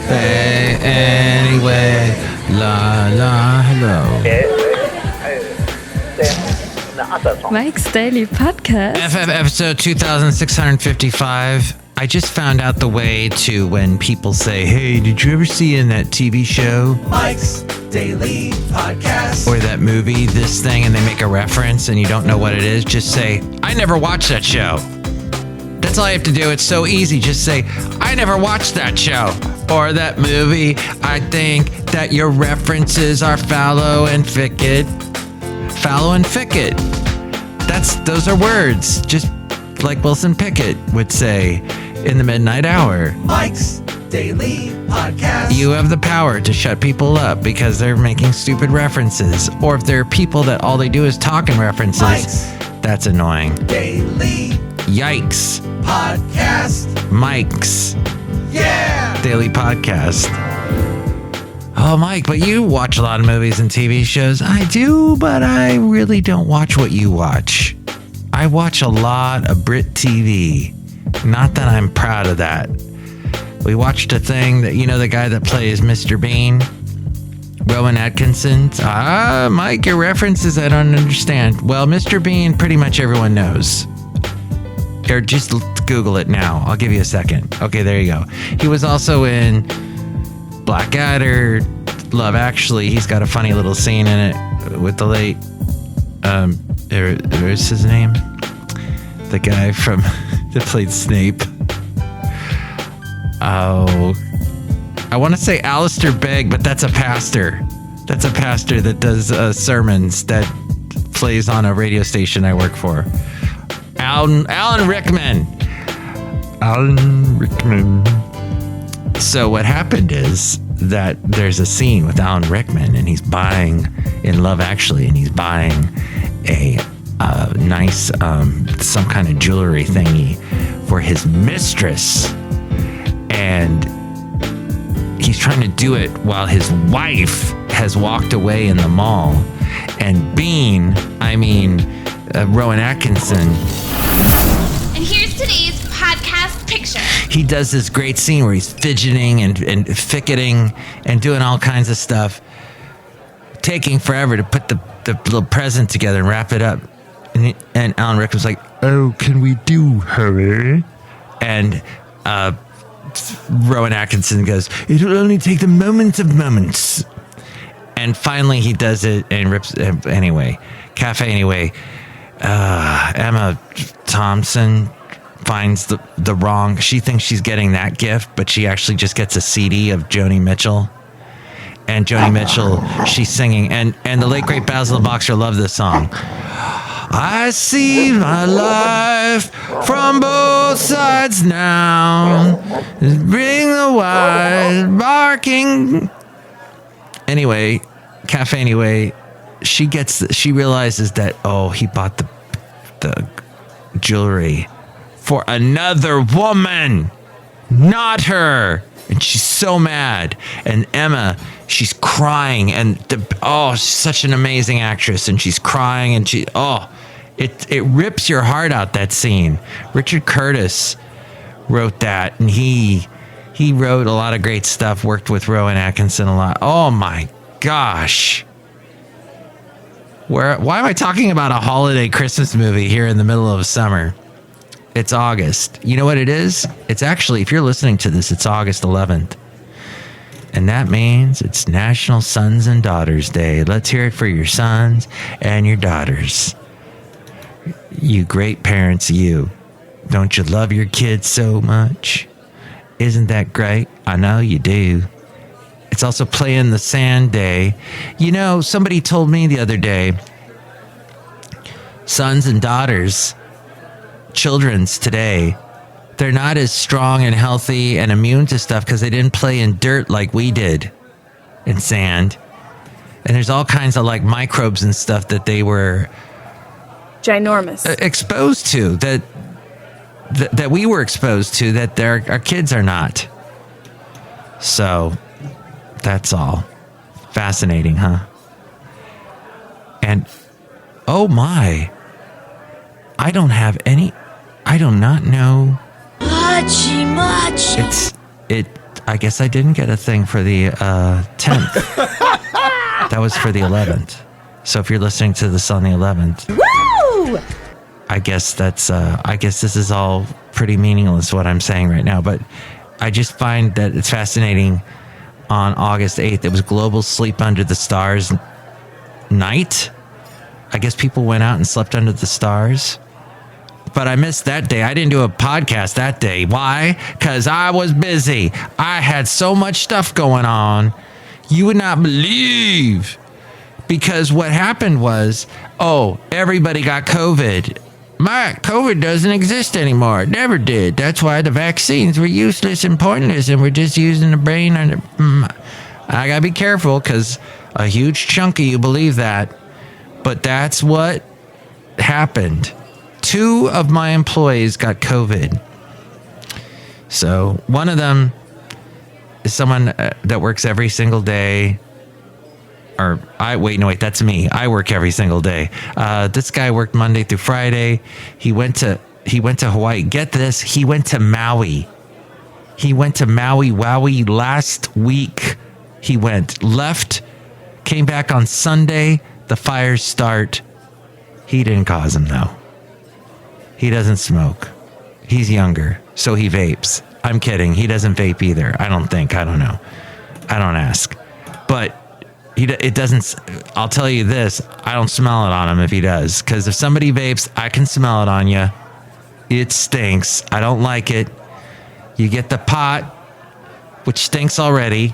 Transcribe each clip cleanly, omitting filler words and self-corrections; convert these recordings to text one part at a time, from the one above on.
Hey, anyway, la la, hello. Mike's Daily Podcast. Episode 2655. I just found out the way to when people say, hey, did you ever see in that TV show? Mike's Daily Podcast. Or that movie, this thing, and they make a reference and you don't know what it is. Just say, I never watched that show. That's all you have to do. It's so easy. Just say, I never watched that show. Or that movie. I think that your references are fallow and thicket. Fallow and thicket. Those are words. Just like Wilson Pickett would say in the midnight hour. Mike's Daily Podcast. You have the power to shut people up because they're making stupid references. Or if there are people that all they do is talk in references, Mike's that's annoying. Daily Yikes. Podcast. Mike's Yeah. Daily Podcast. Oh, Mike, but you watch a lot of movies and TV shows. I do, but I really don't watch what you watch. I watch a lot of Brit TV. Not that I'm proud of that. We watched a thing that, you know, the guy that plays Mr. Bean, Rowan Atkinson. Mike, your references I don't understand. Well, Mr. Bean, pretty much everyone knows. Or just Google it now. I'll give you a second. Okay, there you go. He was also in Blackadder, Love Actually. He's got a funny little scene in it with the late, where's his name? The guy from that played Snape. Oh, I want to say Alistair Begg, but that's a pastor. That's a pastor that does sermons that plays on a radio station I work for. Alan Rickman. Alan Rickman. So what happened is that there's a scene with Alan Rickman, and he's buying in Love Actually, and he's buying a nice some kind of jewelry thingy for his mistress, and he's trying to do it while his wife has walked away in the mall. And Rowan Atkinson. And here's today's podcast picture. He does this great scene where he's fidgeting and ficketing and doing all kinds of stuff, taking forever to put the little present together and wrap it up. And Alan Rickman's like, oh, can we do her? And Rowan Atkinson goes, it'll only take the moment of moments. And finally he does it and rips anyway. Cafe anyway. Emma Thompson finds the wrong. She thinks she's getting that gift, but she actually just gets a CD of Joni Mitchell. And Joni Mitchell, she's singing. And the late great Basil the Boxer loved this song. I see my life from both sides now. Bring the wide barking. Anyway, Cafe anyway. She realizes that, he bought the jewelry for another woman, not her. And she's so mad. And Emma, she's crying. And she's such an amazing actress. And she's crying. And it rips your heart out, that scene. Richard Curtis wrote that. And he wrote a lot of great stuff, worked with Rowan Atkinson a lot. Oh my gosh. Why am I talking about a holiday Christmas movie here in the middle of summer? It's August. You know what it is? It's actually, if you're listening to this, it's August 11th. And that means it's National Sons and Daughters Day. Let's hear it for your sons and your daughters. You great parents, you. Don't you love your kids so much? Isn't that great? I know you do. It's also Play in the Sand Day. You know, somebody told me the other day, sons and daughters, children's today, they're not as strong and healthy and immune to stuff because they didn't play in dirt like we did, in sand. And there's all kinds of like microbes and stuff that they were ginormous exposed to, that we were exposed to, that our kids are not. So that's all. Fascinating, huh? And oh my, I do not know. Machi. I guess I didn't get a thing for the 10th. That was for the 11th. So if you're listening to this on the 11th, woo! I guess this is all pretty meaningless what I'm saying right now, but I just find that it's fascinating. On August 8th, it was Global Sleep Under the Stars night. I guess people went out and slept under the stars. But I missed that day. I didn't do a podcast that day. Why? Because I was busy. I had so much stuff going on. You would not believe. Because what happened was, everybody got COVID. My COVID doesn't exist anymore. It never did. That's why the vaccines were useless and pointless, and we're just using the brain. I gotta be careful because a huge chunk of you believe that. But that's what happened. 2 of my employees got COVID. So one of them is someone that works every single day. That's me. I work every single day. This guy worked Monday through Friday. He went to Hawaii. Get this. He went to Maui. Wowie last week. He left, came back on Sunday. The fires start. He didn't cause them though. He doesn't smoke. He's younger, so he vapes. I'm kidding. He doesn't vape either. I don't think. I don't know. I don't ask. But it doesn't. I'll tell you this. I don't smell it on him if he does. Because if somebody vapes, I can smell it on you. It stinks. I don't like it. You get the pot, which stinks already,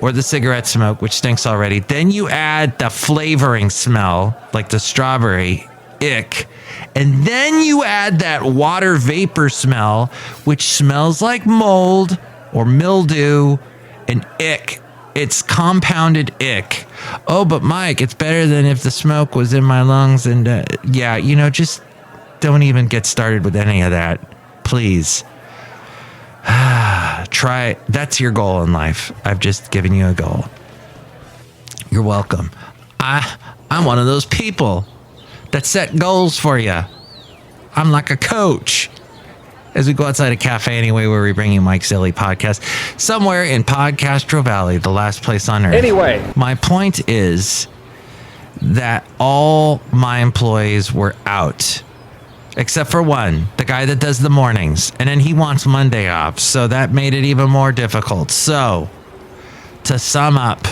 or the cigarette smoke, which stinks already. Then you add the flavoring smell, like the strawberry, ick. And then you add that water vapor smell, which smells like mold or mildew and ick. It's compounded ick. Oh, but Mike, it's better than if the smoke was in my lungs. And just don't even get started with any of that. Please. Try. That's your goal in life. I've just given you a goal. You're welcome. I'm one of those people that set goals for you. I'm like a coach. As we go outside a cafe anyway, where we bring you Mike's Daily Podcast, somewhere in Podcastro Valley, the last place on earth. Anyway, my point is that all my employees were out, except for one, the guy that does the mornings, and then he wants Monday off, so that made it even more difficult. So, to sum up,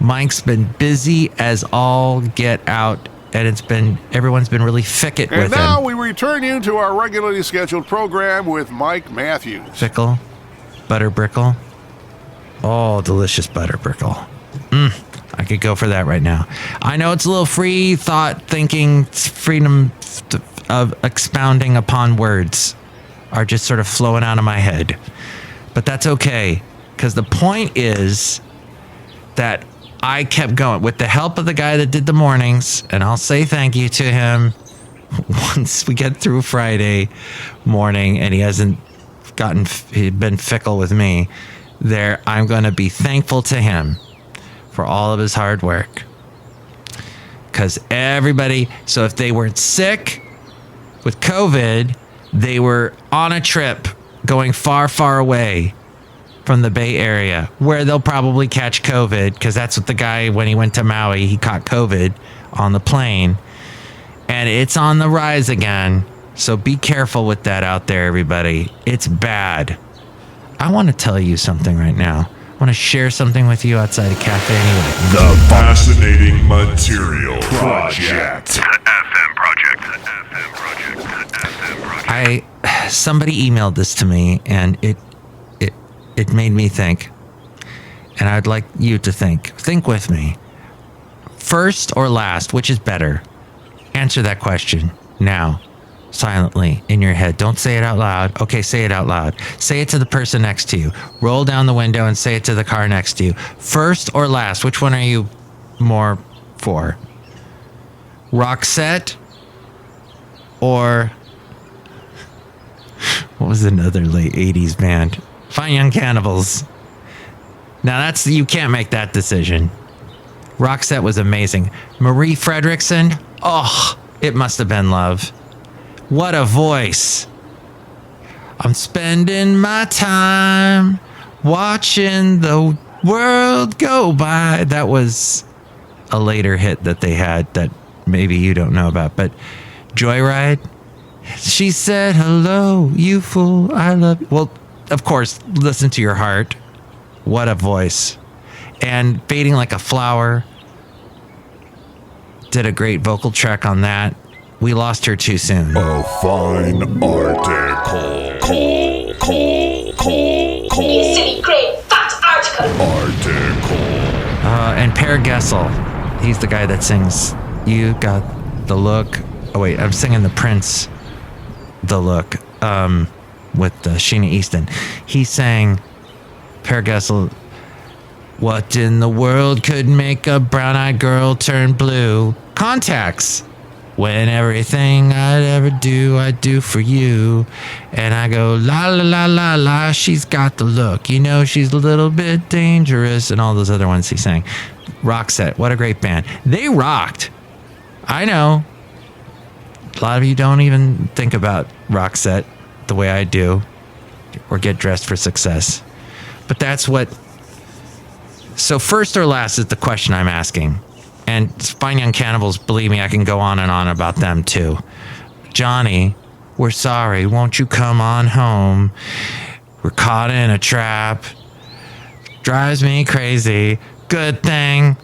Mike's been busy as all get out. And everyone's been really fickle with him. And now we return you to our regularly scheduled program with Mike Matthews. Fickle, butter brickle. Oh, delicious butter brickle. I could go for that right now. I know it's a little free thought thinking, freedom of expounding upon words are just sort of flowing out of my head. But that's okay, because the point is that I kept going with the help of the guy that did the mornings, and I'll say thank you to him once we get through Friday morning and he'd been fickle with me there. I'm going to be thankful to him for all of his hard work, because so if they weren't sick with COVID, they were on a trip going far, far away from the Bay Area, where they'll probably catch COVID, because that's what the guy, when he went to Maui, he caught COVID on the plane, and it's on the rise again. So be careful with that out there, everybody. It's bad. I want to tell you something right now. I want to share something with you outside a cafe anyway. The Fascinating Material Project. FM Project. Somebody emailed this to me, and it made me think, and I'd like you to think. Think with me. First or last, which is better? Answer that question now, silently in your head. Don't say it out loud. Okay, say it out loud. Say it to the person next to you. Roll down the window and say it to the car next to you. First or last, which one are you more for? Roxette or what was another late 80s band? Fine Young Cannibals. Now you can't make that decision. Roxette was amazing. Marie Fredriksson, it must have been love. What a voice. I'm spending my time watching the world go by. That was a later hit that they had that maybe you don't know about, but Joyride. She said, hello, you fool, I love you. Well, of course, Listen to Your Heart. What a voice. And Fading Like a Flower. Did a great vocal track on that. We lost her too soon. A fine article. You silly great fat article. And Per Gessel. He's the guy that sings You Got the Look. Oh, wait, I'm singing the Prince, The Look, with Sheena Easton. He sang, Per Gessel, what in the world could make a brown-eyed girl turn blue? Contacts. When everything I'd ever do, I do for you. And I go, la, la, la, la, la, she's got the look. You know, she's a little bit dangerous. And all those other ones he sang. Roxette, what a great band. They rocked. I know. A lot of you don't even think about Roxette the way I do. Or get dressed for success. But that's what... So first or last is the question I'm asking. And Fine Young Cannibals, believe me, I can go on and on about them too. Johnny, we're sorry. Won't you come on home? We're caught in a trap. Drives me crazy. Good thing.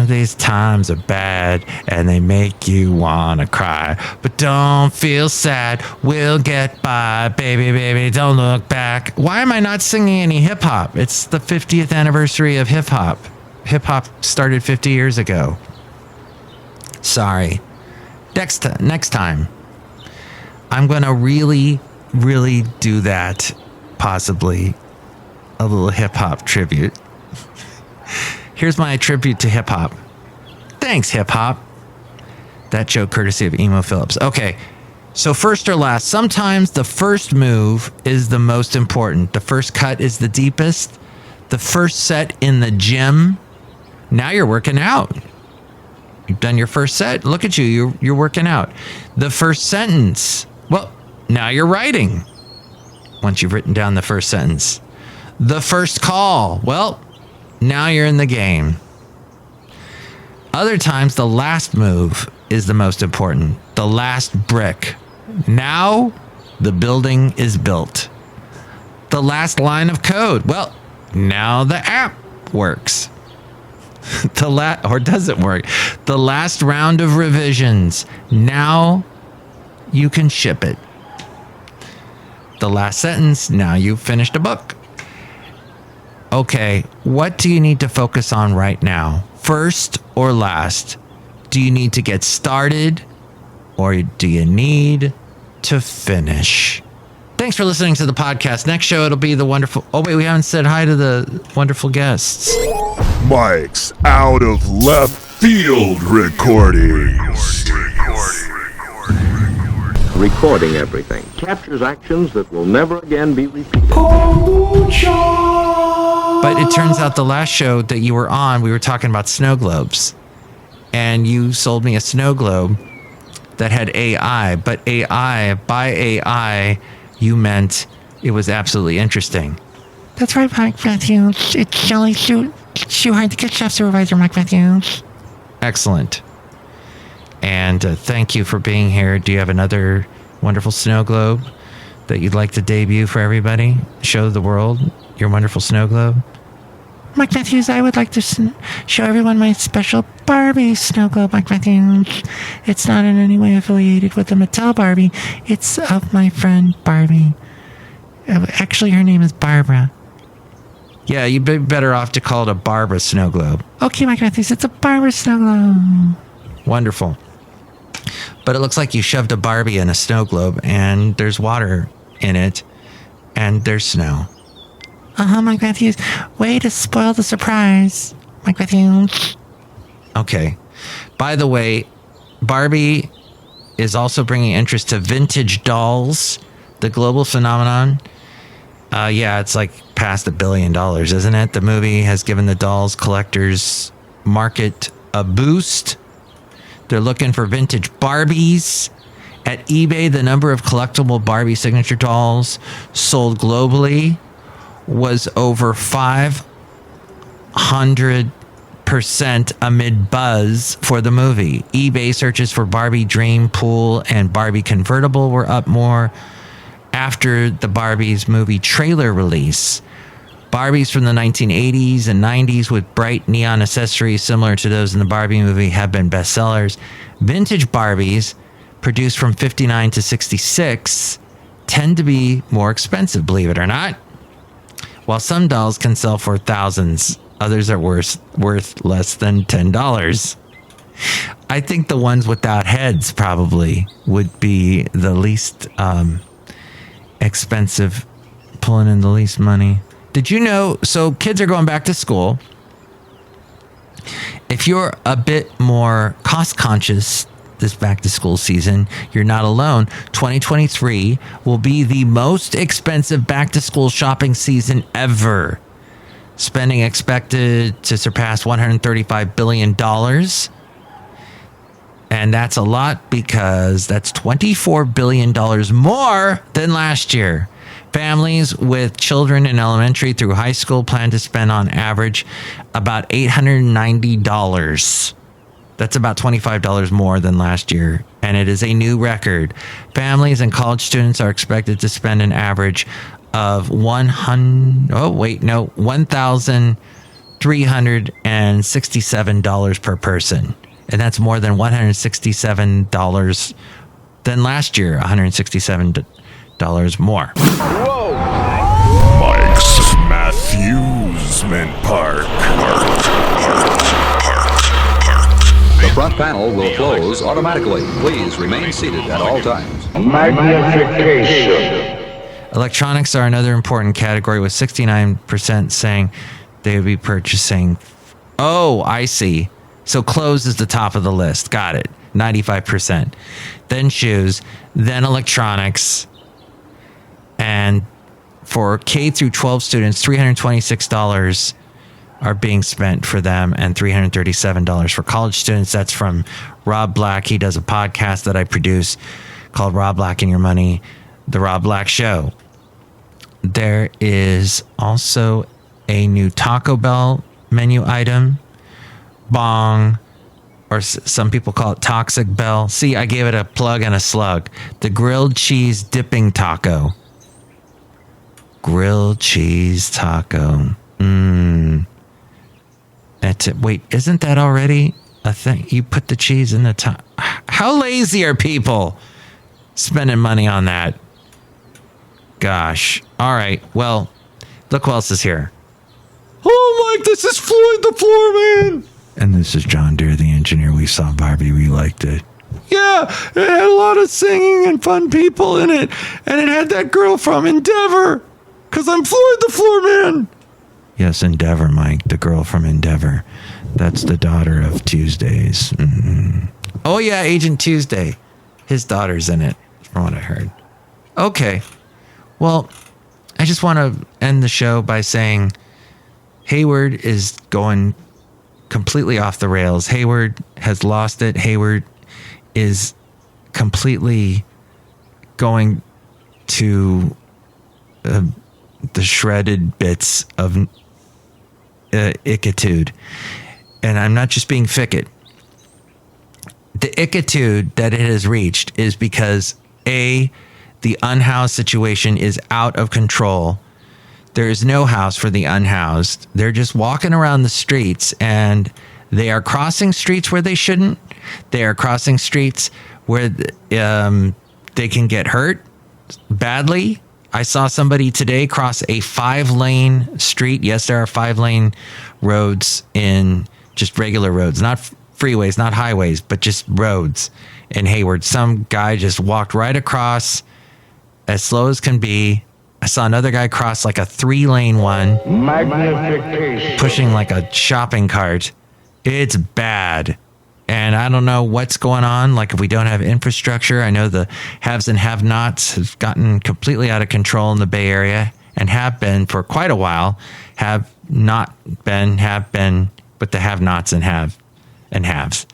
These times are bad and they make you wanna cry. But don't feel sad. We'll get by. Baby, baby, don't look back. Why am I not singing any hip hop? It's the 50th anniversary of hip hop. Hip hop started 50 years ago. Sorry. Next time, I'm gonna really do that. Possibly a little hip hop tribute. Here's my tribute to hip hop. Thanks, hip hop. That joke courtesy of Emo Phillips. Okay, so first or last, sometimes the first move is the most important. The first cut is the deepest. The first set in the gym. Now you're working out. You've done your first set. Look at you. You're working out. The first sentence. Well, now you're writing. Once you've written down the first sentence. The first call. Well, now you're in the game. Other times, the last move is the most important. The last brick. Now, the building is built. The last line of code. Well, now the app works. Or doesn't work. The last round of revisions. Now, you can ship it. The last sentence. Now you've finished a book. Okay, what do you need to focus on right now? First or last? Do you need to get started or do you need to finish? Thanks for listening to the podcast. Next show, it'll be the wonderful... Oh, wait, we haven't said hi to the wonderful guests. Mike's Out of Left Field Recordings. Recording everything captures actions that will never again be repeated. But it turns out the last show that you were on, we were talking about snow globes. And you sold me a snow globe that had AI. But AI, by AI, you meant it was absolutely interesting. That's right, Mike Matthews. It's Chely Shoehart, the good chef supervisor, Mike Matthews. Excellent. And thank you for being here. Do you have another wonderful snow globe that you'd like to debut for everybody? Show the world your wonderful snow globe? Mike Matthews, I would like to show everyone my special Barbie snow globe, Mike Matthews. It's not in any way affiliated with the Mattel Barbie. It's of my friend Barbie. Actually, her name is Barbara. Yeah, you'd be better off to call it a Barbara snow globe. Okay, Mike Matthews, it's a Barbara snow globe. Wonderful. But it looks like you shoved a Barbie in a snow globe, and there's water in it, and there's snow. Mike Matthews. Way to spoil the surprise, Mike Matthews. Okay. By the way, Barbie is also bringing interest to vintage dolls, the global phenomenon. Yeah, it's like past $1 billion, isn't it? The movie has given the dolls collectors market a boost. They're looking for vintage Barbies At eBay, the number of collectible Barbie signature dolls sold globally was over 500% amid buzz for the movie. eBay searches for Barbie Dream Pool and Barbie Convertible were up more after the Barbie's movie trailer release. Barbies from the 1980s and 90s with bright neon accessories similar to those in the Barbie movie have been bestsellers. Vintage Barbies, produced from 59 to 66, tend to be more expensive, believe it or not. While some dolls can sell for thousands, others are worth less than $10. I think the ones without heads probably would be the least expensive, pulling in the least money. Did you know? So kids are going back to school. If you're a bit more cost conscious this back to school season, you're not alone. 2023 will be the most expensive back to school shopping season ever. Spending expected to surpass $135 billion. And that's a lot because that's $24 billion more than last year. Families with children in elementary through high school plan to spend on average about $890. That's about $25 more than last year, and it is a new record. Families and college students are expected to spend an average of $1,367 per person, and that's more than $167 than last year. $167 more. Whoa! Mike's Matthewsman Park. The front panel will close automatically. Please remain seated at all times. Magnification. Electronics are another important category, with 69% saying they would be purchasing. Oh, I see. So clothes is the top of the list. Got it. 95%. Then shoes, then electronics. And for K through 12 students, $326 are being spent for them, and $337 for college students. That's from Rob Black. He does a podcast that I produce called Rob Black and Your Money, The Rob Black Show. There is also a new Taco Bell menu item, Bong, or some people call it Toxic Bell. See, I gave it a plug and a slug. The grilled cheese dipping taco. Grilled cheese taco. That's it. Wait, isn't that already a thing? You put the cheese in the top. How lazy are people spending money on that? Gosh. All right. Well, look who else is here. Oh, Mike, this is Floyd the Floorman. And this is John Deere, the engineer. We saw Barbie. We liked it. Yeah, it had a lot of singing and fun people in it. And it had that girl from Endeavor. Because I'm Floyd the Floorman. Yes, Endeavor, Mike, the girl from Endeavor. That's the daughter of Tuesdays. Mm-hmm. Oh, yeah, Agent Tuesday. His daughter's in it, from what I heard. Okay. Well, I just want to end the show by saying Hayward is going completely off the rails. Hayward has lost it. Hayward is completely going to the shredded bits of ickitude. And I'm not just being fickle. The ickitude that it has reached is because the unhoused situation is out of control. There is no house for the unhoused. They're just walking around the streets, and they are crossing streets where they shouldn't. They are crossing streets where they can get hurt badly. I saw somebody today cross a 5-lane street. Yes, there are 5-lane roads in just regular roads, not freeways, not highways, but just roads in Hayward. Some guy just walked right across as slow as can be. I saw another guy cross like a 3-lane one, pushing like a shopping cart. It's bad. And I don't know what's going on. Like, if we don't have infrastructure, I know the haves and have-nots have gotten completely out of control in the Bay Area, and have been for quite a while. Have been with the have-nots and haves.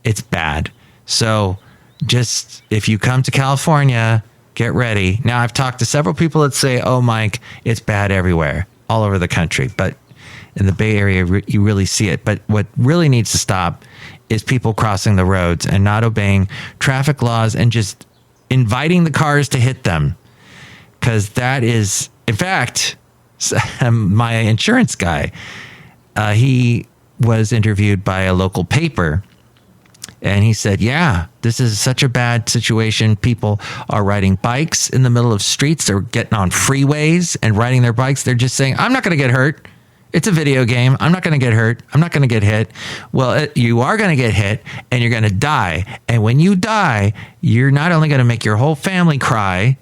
It's bad. So just if you come to California, get ready. Now, I've talked to several people that say, oh, Mike, it's bad everywhere, all over the country. But in the Bay Area, you really see it. But what really needs to stop is people crossing the roads and not obeying traffic laws and just inviting the cars to hit them. Because that is, in fact, my insurance guy, he was interviewed by a local paper. And he said, yeah, this is such a bad situation. People are riding bikes in the middle of streets. They're getting on freeways and riding their bikes. They're just saying, I'm not going to get hurt. It's a video game. I'm not going to get hurt. I'm not going to get hit. Well, you are going to get hit and you're going to die. And when you die, you're not only going to make your whole family cry,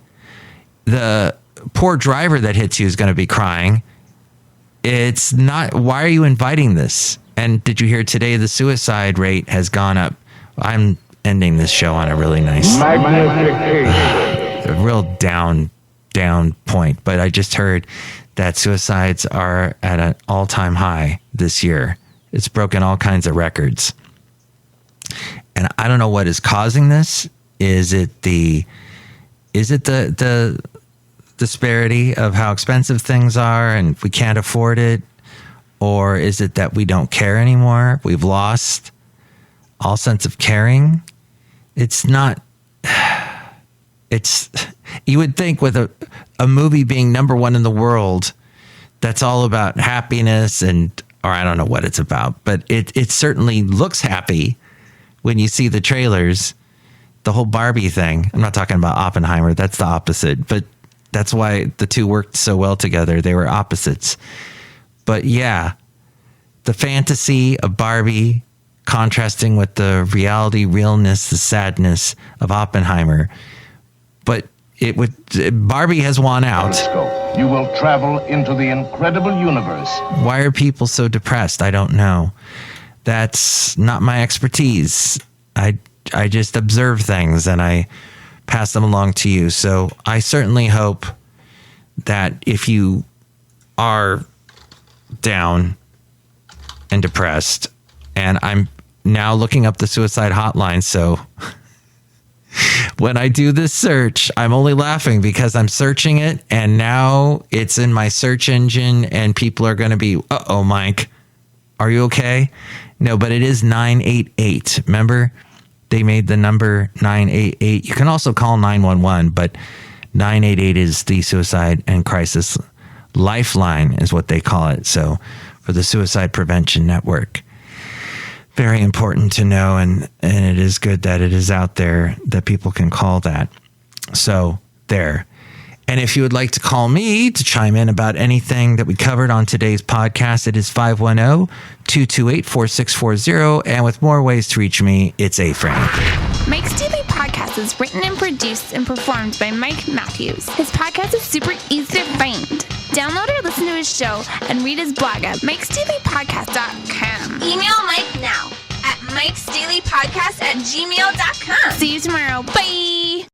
the poor driver that hits you is going to be crying. It's not, why are you inviting this? And did you hear today the suicide rate has gone up? I'm ending this show on a really nice, a real down point. But I just heard that suicides are at an all-time high this year. It's broken all kinds of records. And I don't know what is causing this. Is it the disparity of how expensive things are and we can't afford it? Or is it that we don't care anymore? We've lost all sense of caring. It's not, you would think with a movie being number one in the world, that's all about happiness or I don't know what it's about, but it certainly looks happy when you see the trailers, the whole Barbie thing. I'm not talking about Oppenheimer. That's the opposite, but that's why the two worked so well together. They were opposites. But yeah, the fantasy of Barbie contrasting with the realness, the sadness of Oppenheimer. But Barbie has won out. You will travel into the incredible universe. Why are people so depressed? I don't know. That's not my expertise. I just observe things and I pass them along to you. So I certainly hope that if you are down and depressed, and I'm now looking up the suicide hotline, so when I do this search, I'm only laughing because I'm searching it and now it's in my search engine and people are going to be, uh-oh, Mike, are you okay? No, but it is 988. Remember, they made the number 988. You can also call 911, but 988 is the Suicide and Crisis Lifeline is what they call it. So for the Suicide Prevention Network. Very important to know, and it is good that it is out there that people can call that. So there. And if you would like to call me to chime in about anything that we covered on today's podcast, it is 510-228-4640. And with more ways to reach me, it's A-Frame. Mike's Daily Podcast is written and produced and performed by Mike Matthews. His podcast is super easy to find. Download or listen to his show and read his blog at mikesdailypodcast.com. Email Mike now at mikesdailypodcast@gmail.com. See you tomorrow. Bye!